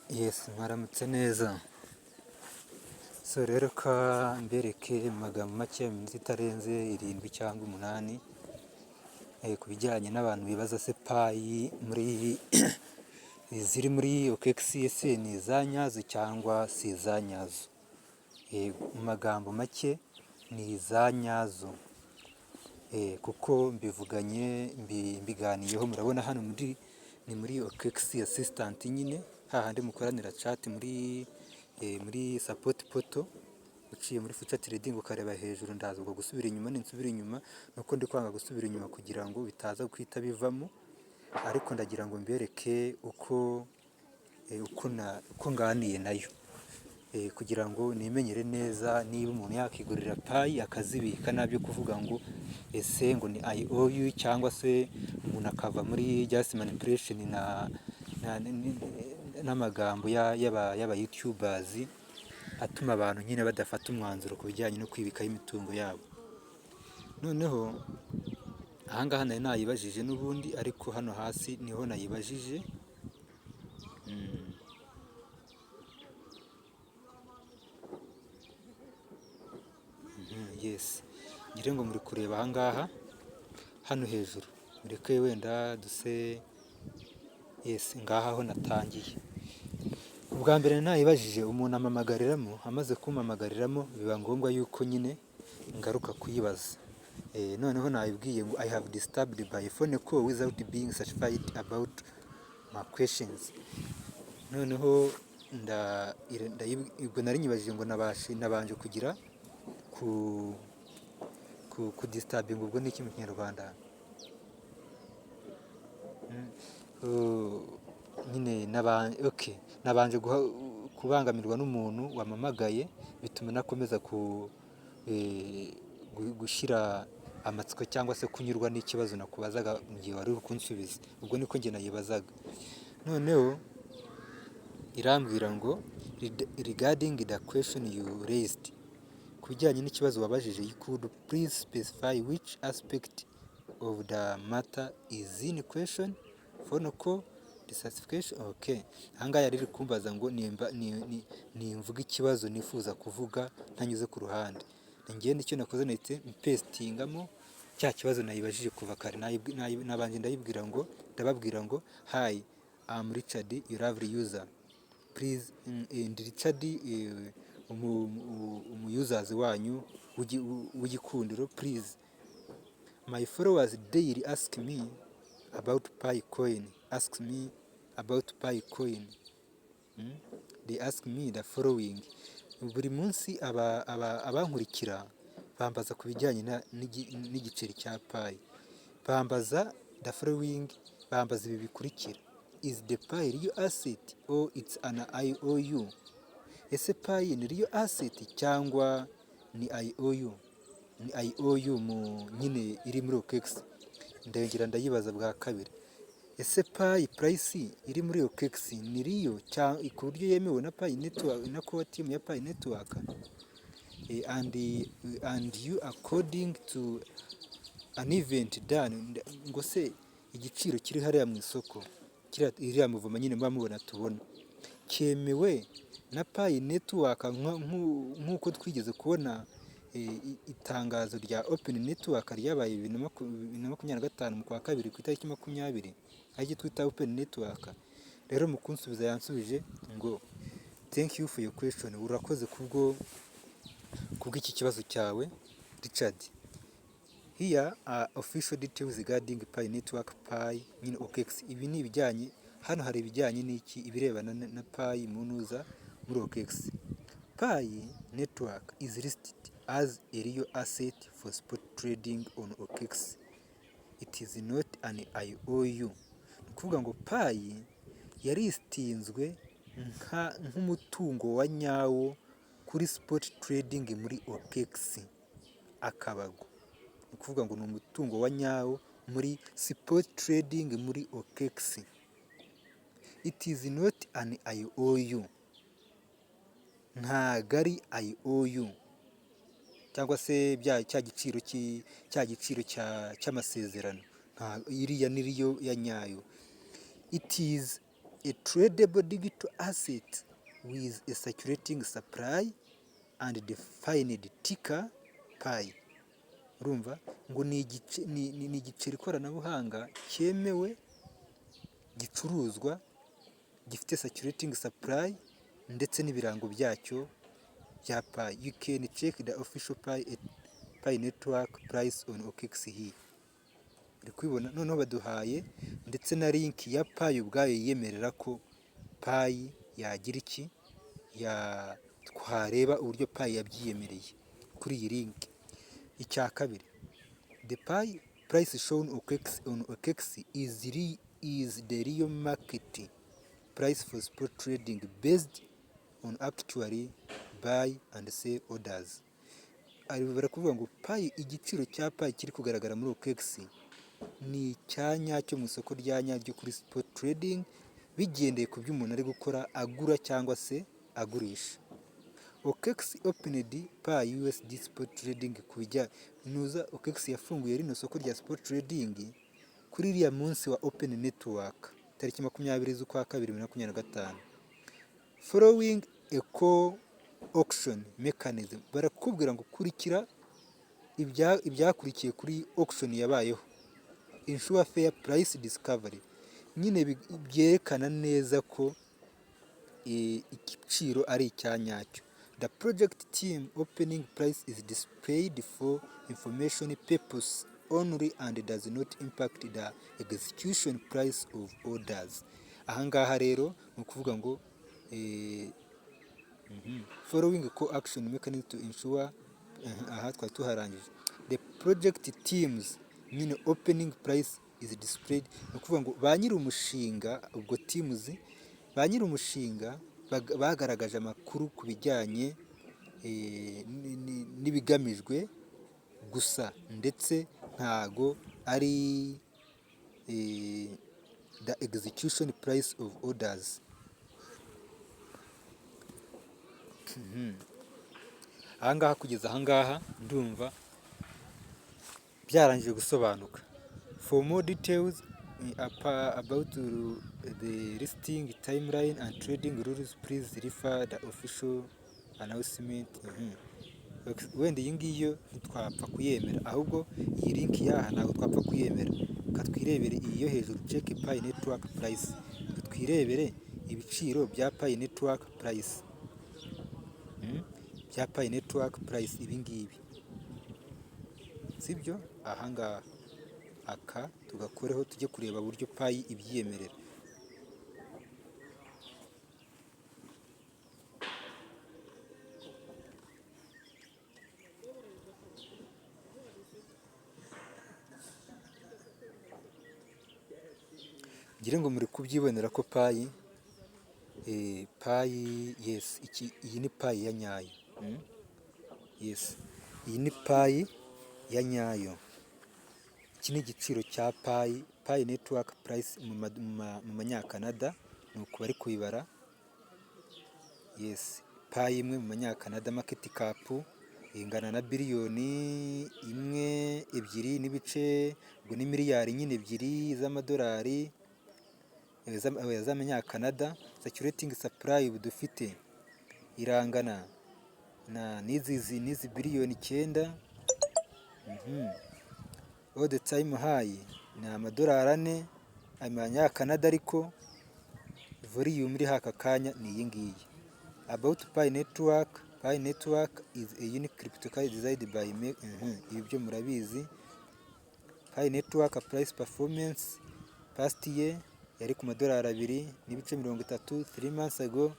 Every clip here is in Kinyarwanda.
Yes, mwaramutse neza. So rero ka mbereke mu magambo make mu minsi itarenze 7 cyangwa 8 ku bijyanye n'abantu bibaza se payi muri ziri muri OKX ni iza nyazo cyangwa si iza nyazo. Mu magambo make ni iza nyazo. Kuko mbiganiyeho murabona hano ni muri OKX assistant nyine hahandi mukoranira chat muri support portal uciye muri future trading ukareba hejuru. Ndaza ubwo gusubira inyuma, ninsubira inyuma nuko ndi kwanga gusubira inyuma kugira ngo bitaza guhita bivamo, ariko ndagira ngo mbereke uko nganiye nayo, kugira ngo nimenyere neza niba umuntu yakigurira payi akazibika nabyo kuvuga ngo ese ngo ni IOU cyangwa se umuntu akava muri just manipulation n'amagambo y'aba YouTubers atuma abantu nyine badafata umwanzuro ku bijyanye no kwibikaho imitungo yabo. Noneho ahangaha nari nayibajije n'ubundi, ariko hano hasi niho nayibajije. Yes, ngire ngo muri kureba ahangaha hano hejuru, mureke wenda duse. Yes, ngaha ho natangiye. Ubwa mbere nayibajije umuntu amamagariramo, amaze kumpamagariramo biba ngombwa yuko nyine ngaruka kuyibaza. Noneho nayibwiye ngo I have disturbed by phone call without being certified about my questions. Noneho ubwo nari nyibajije ngo nabanje kugira ku disturbing, ubwo ni iki mu Kinyarwanda? Nyine nabanje kubangamirwa n'umuntu wamamagaye, bituma nakomeza gushyira amatsiko cyangwa se kunyurwa n'ikibazo nakubazaga mu gihe wari uri kunsubiza. Ubwo niko njye nayibazaga. Noneho irambwira ngo regarding the question you raised, ku bijyanye n'ikibazo wabajije, you could please specify which aspect of the matter is in question. Phone call dissatisfaction. Okay, ahangaha yari iri kumbaza ngo nimvuga ikibazo nifuza kuvuga ntanyuze ku ruhande. Ngiye nicyo nakoze, nahise mpestingamo cya kibazo nayibajije kuva kare. Nabanje ndababwira ngo hi, I'm Richard, your lovely user. Please, and Richard umuyuzazi wanyu w'igikundiro. Please, my followers daily ask me about PiCoin. They ask me the following. Buri munsi abankurikira bambaza ku bijyanye n'igiceri cya payi. Bambaza the following, bambaza ibi bikurikira: is the payi real asset or it's an IOU? Ese payi ni real asset cyangwa ni IOU? Ni IOU nyine iri muri OKX. Ndongera ndayibaza bwa kabiri: ese payi price iri muri OKX ni real ku buryo yemewe na payi network, na core team ya payi network? And you according to an event done, ngo se igiciro kiri hariya mu isoko iriya muvuma nyine mubona tubona cyemewe na payi network nk'uko twigeze kubona itangazo rya Open Network ryabaye 2025 mu kwa kabiri ku itariki 20, ariko twita Open Network. Rero mu kunsubiza yansubije ngo thank you for your question, urakoze kubw'iki kibazo cyawe Richard. Here are official details regarding Pi Network, Pi nyine OKX. Ibi ni ibijyanye, hano hari ibijyanye n'iki, ibirebana na Pi munuza muri OKX. Pi Network is listed as a real asset for spot trading on OKX. It is not an IOU. Kuvuga ngo payi yaristinzwe nk'umutungo wa nyawo kuri spot trading muri OKX akabago. Kuvuga ngo ni umutungo wa nyawo muri spot trading muri OKX. It is not an IOU. Ntago ari IOU cyangwa se cya giciro cy'amasezerano. Iriya ni riyo ya nyayo. It is a tradable digital asset with a circulating supply and defined ticker pi. Urumva ngo ni igiceri koranabuhanga cyemewe, gicuruzwa, gifite circulating supply ndetse n'ibirango byacyo bya pi. You can check the official pi network price on OKX here. Uri kubibona, noneho baduhaye ndetse na link ya pi ubwayo yiyemerera ko pi yagira iki, twareba uburyo pi yabyiyemereye kuri iyi link. Icya kabiri, the pi price shown on OKX is the real market price for spot trading based on actually buy and sell orders. Barakuvuga ngo pi, igiciro cya pi kiri kugaragara muri OKX ni icyanyacyo mu isoko rya nyaryo kuri spot trading, bigendeye ku byo umuntu ari gukora agura cyangwa se agurisha. OKX opened pi USD spot trading nuza OKX yafunguye rino soko rya spot trading kuri iriya munsi wa open network tariki 20 z'ukwa 2025 following a call auction mechanism. Barakubwira ngo kurikira ibyakurikiye kuri auction yabayeho, ensure fair price discovery. Nyine byerekana neza ko igiciro ari icyanyacyo. The project team opening price is displayed for information purpose only and does not impact the execution price of orders. Ahangaha rero ni ukuvuga ngo following call action mechanism to ensure twari tuharangije. The project teams nyine opening price is displayed, ni ukuvuga ngo ba nyiri umushinga, ubwo teams ba nyiri umushinga bagaragaje amakuru ku bijyanye n'ibigamijwe gusa, ndetse ntago ari the execution price of orders. Ahangaha kugeza ahangaha ndumva byarangije gusobanuka. For more details about the listing timeline and trading rules, please refer the official announcement. Wenda iyi ngiyo ntitwapfa kuyemera, ahubwo iyi link yaha ntabwo twapfa kuyemera. Katwirebere iyi yo hejuru, check pi network price, twirebere ibiciro bya pi network price, bya pi network price ibi ngibi, sibyo? Ahangaha aka tugakoreho tujye kureba uburyo pi ibyiyemerera. Ngire ngo muri kubyibonera ko pi yes, iyi ni pi ya nyayo. Yes, iyi ni pi ya nyayo. Iki ni igiciro cya pi network price mu manyakanada, ni uko bari kubibara. Yes, pi imwe mu manyakanada market cap ingana na biliyoni 1.2 n'ibice, ubwo ni miliyari nyine 2 z'amadolari z'amanyakanada. Circulating supply dufite irangana na n'izi biliyoni 9. All the time high ni amadolari 4 amanyakanada, ariko volume iri haka kanya ni iyi ngiyi. About pi network is a unique cryptocurrency designed by ibi byo murabizi. Pi network price performance past year yari ku madolari 2.30 3 months ago,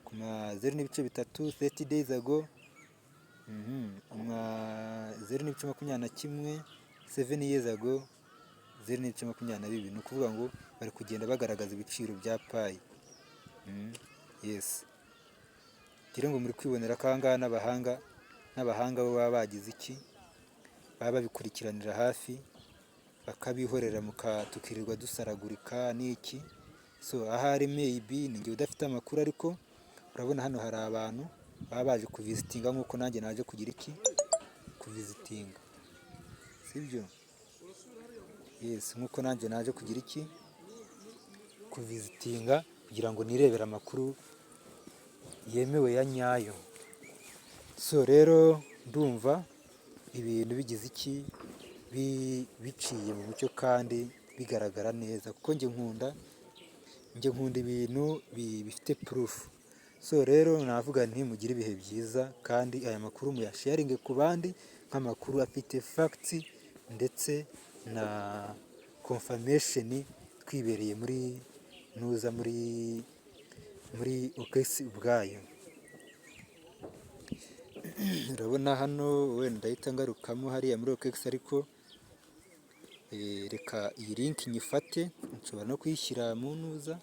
ku 0.3 30 days ago, 0.21 7 years ago, 0.22. Ni ukuvuga ngo bari kugenda bagaragaza ibiciro bya pi. Yes, ngira ngo muri kwibonera ko ahangaha n'abahanga bo baba bagize iki, baba babikurikiranira hafi bakabihorera tukirirwa dusaragurika n'iki. So ahari maybe ni njye udafite amakuru, ariko urabona hano hari abantu baba baje kuvisitinga nk'uko nanjye naje kugira iki, kuvisitinga, sibyo? Yes, nk'uko nanjye naje kugira iki, kuvisitinga kugira ngo nirebere amakuru yemewe ya nyayo. So rero ndumva ibintu bigize iki biciye mu mucyo kandi bigaragara neza, kuko njye nkunda ibintu bifite proof. So rero navuga nti mugire ibihe byiza kandi aya makuru muyasharinge ku bandi nk'amakuru afite facts ndetse na confirmation, twibereye muri OKX ubwayo. Urabona hano wenda ndahita ngarukamo hariya muri OKX, ariko reka iyi link nyifate, nshobora no kuyishyira mu ntuza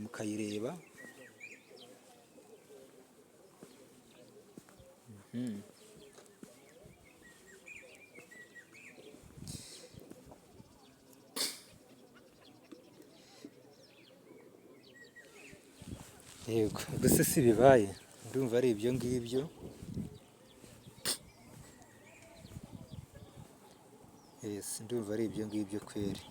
mukayireba. Yego, gusa si bibaye, ndumva ari ibyo ngibyo. Yes, ndumva ari ibyo ngibyo kweri.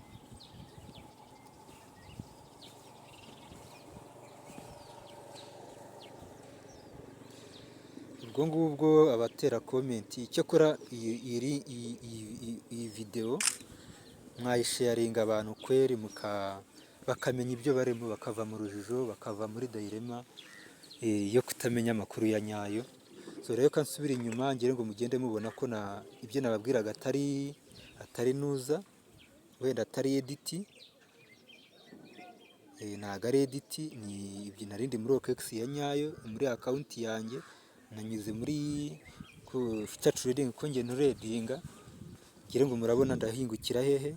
Ubwo ngubwo abatera komenti, icyakora iyi video mwayisharinga abantu kweri, bakamenya ibyo barimo, bakava mu rujijo, bakava muri dilema yo kutamenya amakuru ya nyayo. So rero kansubira inyuma ngire ngo mugende mubona ko ibyo nababwiraga atari nuza, wenda atari edit, ntago ari edit, ni ibyo narindi muri OKX ya nyayo, muri account yanjye nanyuze muri future trading, ko nge nturedinga, ngire ngo murabona ndahingukira hehe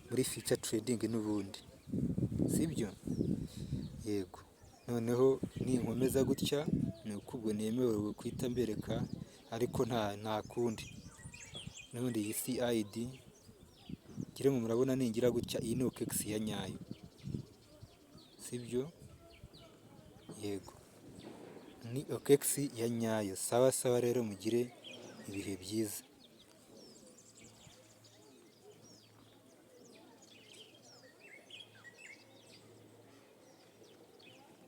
muri future trading n'ubundi, sibyo? Yego, noneho ninkomeza gutya ni uko ubwo nemewe kwita mbereka, ariko nta kundi. N'ubundi iyi CID ngire ngo murabona ningira gutya, iyi ni OKX ya nyayo, sibyo? Yego, ni OKX ya nyayo. Sawa sawa rero, mugire ibihe byiza.